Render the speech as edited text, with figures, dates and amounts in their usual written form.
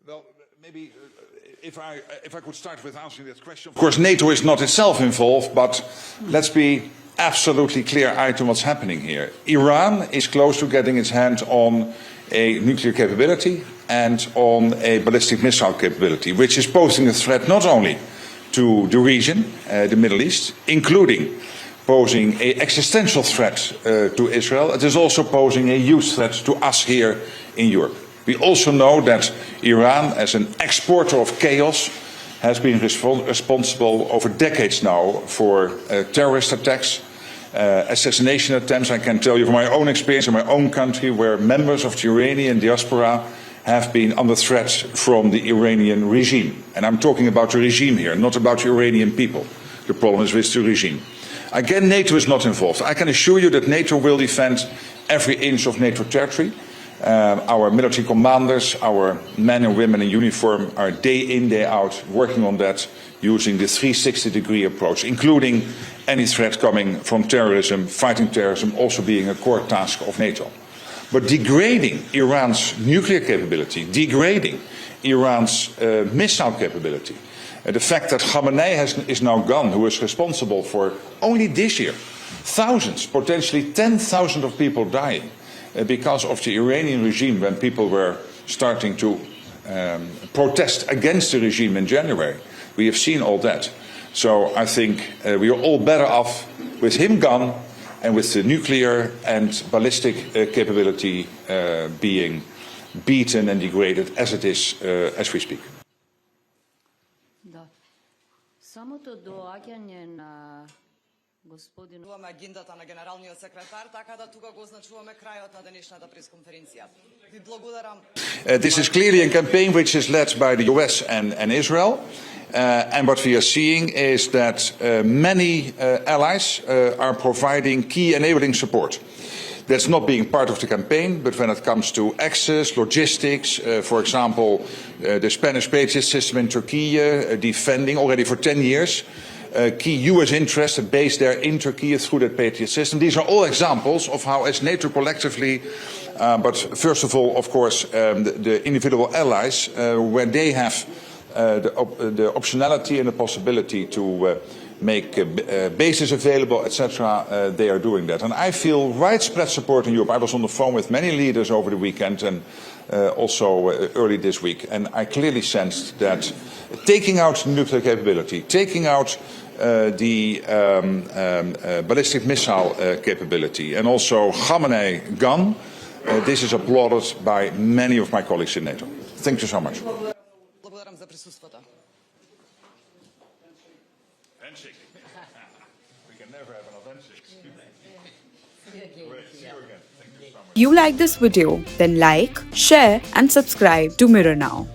Well, maybe if I could start with answering that question. Of course, NATO is not itself involved, but let's be absolutely clear-eyed on what's happening here. Iran is close to getting its hand on a nuclear capability and on a ballistic missile capability, which is posing a threat not only to the region, the Middle East, including posing an existential threat to Israel. It is also posing a huge threat to us here in Europe. We also know that Iran, as an exporter of chaos, has been responsible over decades now for terrorist attacks, assassination attempts. I can tell you from my own experience in my own country, where members of the Iranian diaspora have been under threat from the Iranian regime. And I'm talking about the regime here, not about the Iranian people. The problem is with the regime. Again, NATO is not involved. I can assure you that NATO will defend every inch of NATO territory. Our military commanders, our men and women in uniform are day in, day out working on that using the 360-degree approach, including any threat coming from terrorism, fighting terrorism also being a core task of NATO. But degrading Iran's nuclear capability, degrading Iran's missile capability, the fact that Khamenei is now gone, who is responsible for only this year thousands, potentially 10,000 of people dying because of the Iranian regime when people were starting to protest against the regime in January. We have seen all that. So I think we are all better off with him gone and with the nuclear and ballistic capability being beaten and degraded as it is as we speak. Самото доаѓање на господин агендата на генералниот секретар, така да тука го означуваме крајот на денешната пресконференција. Ви благодарам. This is clearly a campaign which is led by the US and Israel. And what we are seeing is that many allies are providing key enabling support. That's not being part of the campaign, but when it comes to access, logistics, for example, the Spanish Patriot system in Turkey, defending already for 10 years, key US interests based there in Turkey through that Patriot system. These are all examples of how, as NATO collectively, but first of all, of course, the individual allies, where they have the optionality and the possibility to make bases available, etc., they are doing that. And I feel widespread support in Europe. I was on the phone with many leaders over the weekend and also early this week, and I clearly sensed that taking out nuclear capability, taking out the ballistic missile capability, and also Khamenei gone, this is applauded by many of my colleagues in NATO. Thank you so much. Благодарам за присуството. Handshake. We can never have enough handshakes. Great. See you again. Thank you so much. You like this video? Then like, share and subscribe to Mirror Now.